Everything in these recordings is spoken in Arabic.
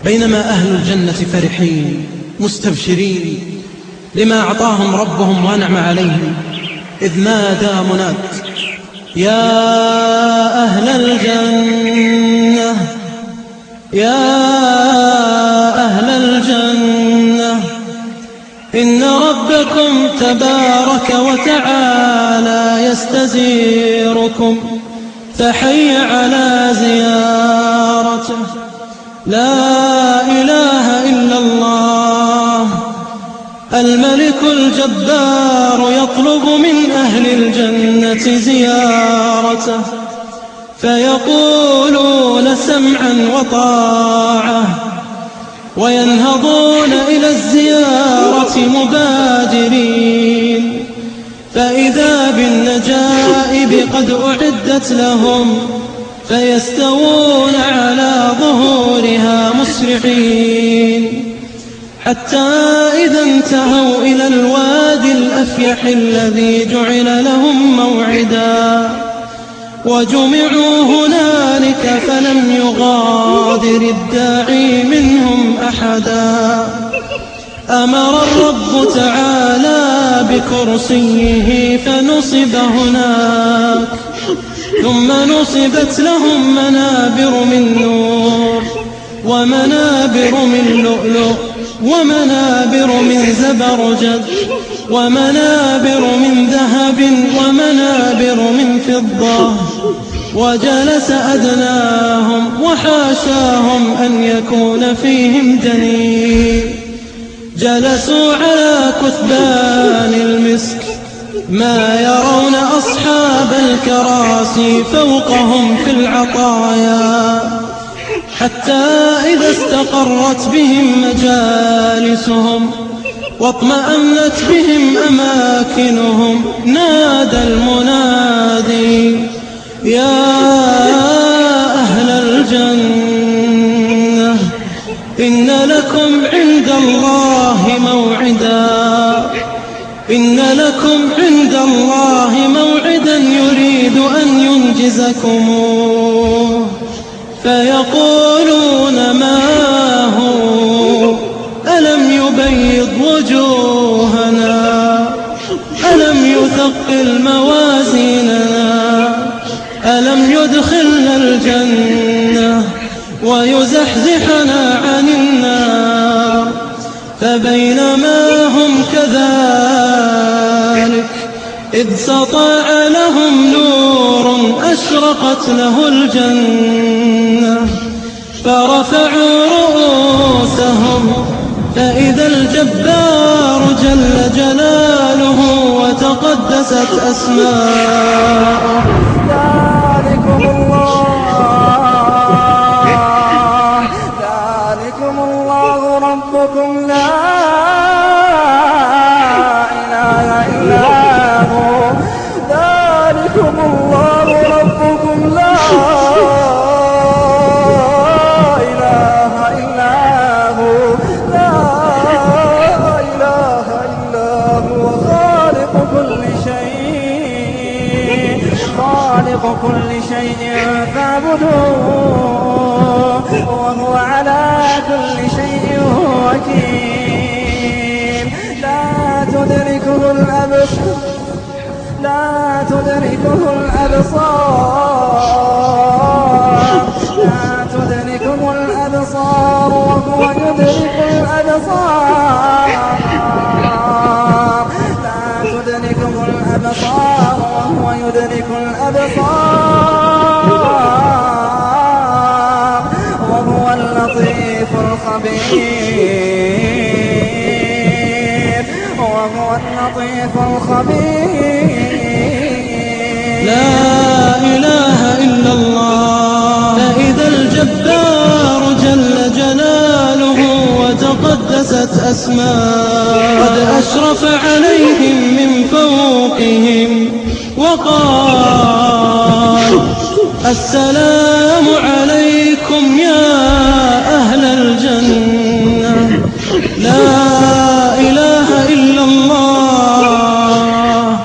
بينما أهل الجنة فرحين مستبشرين لما أعطاهم ربهم وأنعم عليهم، إذ نادى مناد: يا أهل الجنة، يا أهل الجنة، إن ربكم تبارك وتعالى يستزيركم، فحي على زيارته. لا إله إلا الله الملك الجبار يطلب من أهل الجنة زيارته، فيقولون سمعا وطاعة، وينهضون إلى الزيارة مبادرين، فإذا بالنجائب قد أعدت لهم، فيستوون على ظهورها مسرعين، حتى إذا انتهوا إلى الوادي الأفيح الذي جعل لهم موعدا، وجمعوا هنالك فلم يغادر الداعي منهم أحدا، أمر الرب تعالى بكرسيه فنصب هناك، ثم نصبت لهم منابر من نور، ومنابر من لؤلؤ، ومنابر من زبرجد، ومنابر من ذهب، ومنابر من فضة، وجلس أدناهم، وحاشاهم أن يكون فيهم دنيء، جلسوا على كثبان المسك، ما يرون أصحاب الكراسي فوقهم في العطايا، حتى إذا استقرت بهم مجالسهم واطمأنت بهم أماكنهم، نادى المنادي: يا أهل الجنة، إن لكم عند الله موعدا، إن لكم عند الله موعدا يريد أن ينجزكموه، فيقولون ما هو، ألم يبيض وجوهنا، ألم يثقل موازيننا، ألم يدخلنا الجنة ويزحزحنا عن النار. فبينما هم كذلك إذ سطع لهم نور أشرقت له الجنة، فرفعوا رؤوسهم فإذا الجبار جل جلاله وتقدست أسماؤه. ذلكم الله ربكم لا إله إلا هو، ذلكم الله ربكم لا إله إلا هو، لا إله إلا هو، خالق كل شيء، خالق كل شيء فاعبدوه، وهو على كل شيء وكيل. لا تدركه الأبصار، لا تدركه الأبصار، لا تدركه الأبصار، وهو يدرك الأبصار، لا تدركه الأبصار، وهو يدرك الأبصار، وهو اللطيف الخبير، وهو اللطيف الخبير. لا إله إلا الله، فإذا الجبار جل جلاله وتقدست أسماؤه قد أشرف عليهم من فوقهم وقال: السلام عليكم يا أهل الجنة. لا إله إلا الله،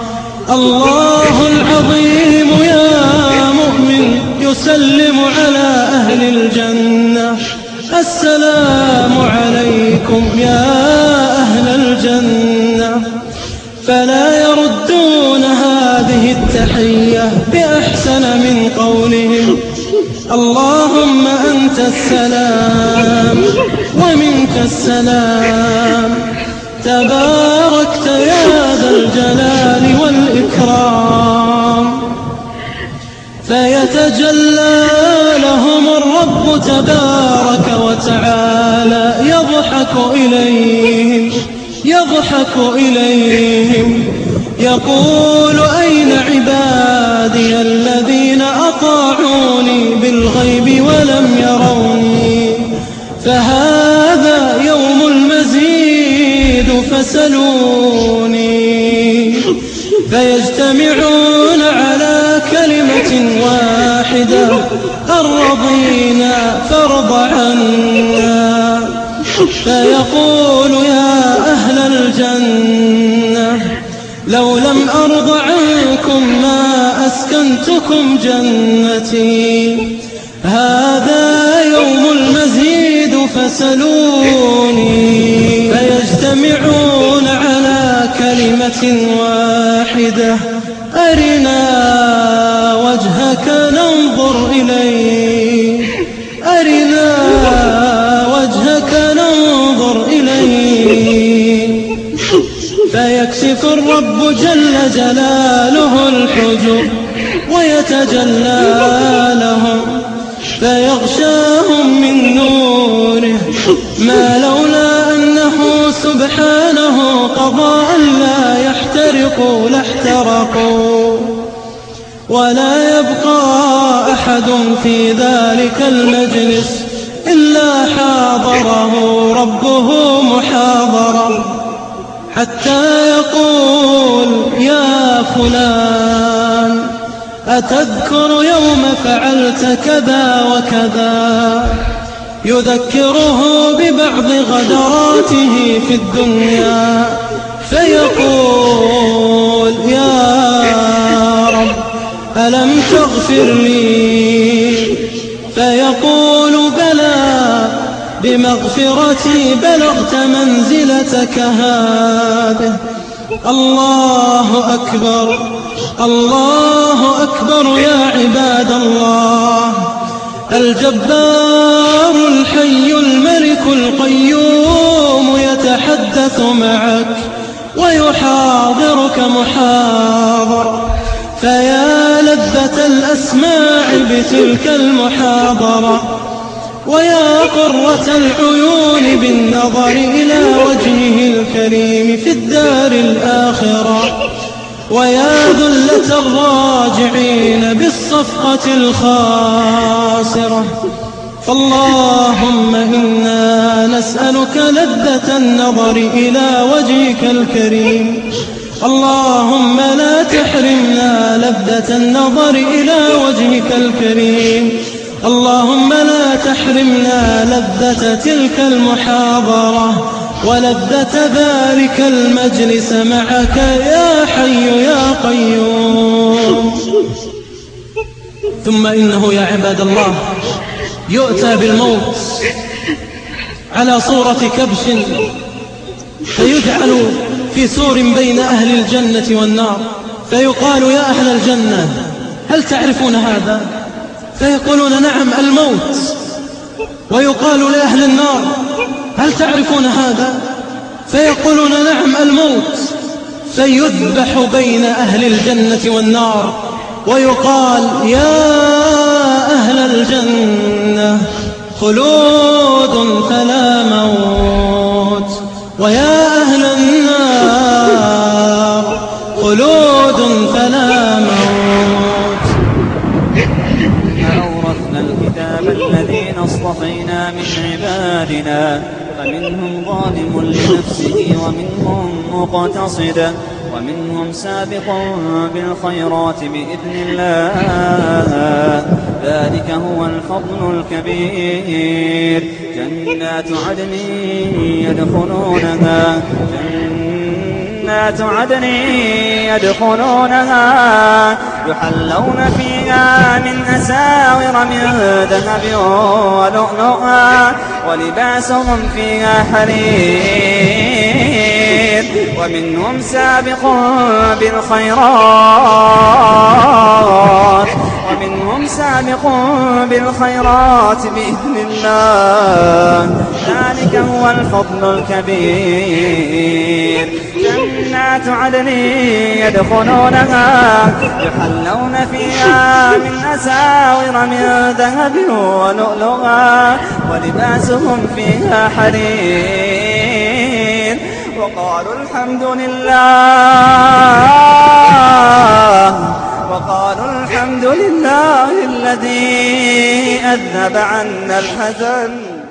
الله العظيم يا مؤمن يسلم على أهل الجنة السلام عليكم يا أهل الجنة، فلا يردون هذه التحية بأحسن من قولهم اللهم أنت السلام ومنك السلام، تباركت يا ذا الجلال والإكرام. فيتجلى لهم الرب تبارك وتعالى يضحك إليهم يقول أين عبادي الذين أطاعوني بالغيب ولم يروني، فهذا يوم المزيد فسلوني. فيجتمعون على كلمة واحدة أرضينا فارض عنا، فيقول يا أهل الجنة لو لم أرض عنكم ما أسكنتكم جنتي، هذا يوم المزيد فسلوني. فيجتمعون على كلمة واحدة أرنا وجهك ننظر إليه، أرنا وجهك ننظر إليه. فيكشف الرب جل جلاله الحجب ويتجلى لهم، فيغشاهم من نوره ما لولا أنه سبحانه قضى ألا يحترقوا لاحترقوا، ولا يبقى أحد في ذلك المجلس إلا حاضره ربه محاضرة، حتى يقول يا فلان أتذكر يوم فعلت كذا وكذا، يذكره ببعض غدراته في الدنيا، فيقول يا رب ألم تغفر لي، فيقول بلى بمغفرتي بلغت منزلتك هذه. الله أكبر الله أكبر يا عباد الله. الجبار الحي الملك القيوم يتحدث معك ويحاضرك محاضرة، فيا لذة الأسماع بتلك المحاضرة، ويا قرة العيون بالنظر إلى وجهه الكريم في الدار الآخرة، ويا ذلة الراجعين بالصفقة الخاسرة. فاللهم إنا نسألك لذة النظر إلى وجهك الكريم، اللهم لا تحرمنا لذة النظر إلى وجهك الكريم، اللهم لا تحرمنا لذة تلك المحاضرة ولذة ذلك المجلس معك يا حي يا قيوم. ثم إنه يا عباد الله يؤتى بالموت على صورة كبش، فيجعل في سور بين أهل الجنة والنار، فيقال يا أهل الجنة هل تعرفون هذا؟ فيقولون نعم الموت. ويقال لأهل النار هل تعرفون هذا؟ فيقولون نعم الموت. فيذبح بين أهل الجنة والنار ويقال يا أهل الجنة خلود فلا موت، ويا أهل النار خلود فلا موت. أورثنا الكتاب الذين اصطفينا من عبادنا فمنهم ظالم لنفسه ومنهم مقتصد ومنهم سابق بالخيرات بإذن الله، ذلك هو الفضل الكبير. جنات عدن يدخلونها يحلون فيها من أساور من ذهب ولؤلؤا ولباسهم فيها حرير ومنهم سابق بالخيرات بإذن الله ذلك هو الفضل الكبير جنات عدن يدخلونها يحلون فيها من أساور من ذهب ولؤلؤا ولباسهم فيها حرير وقالوا الحمد لله الذي أذهب عنا الحزن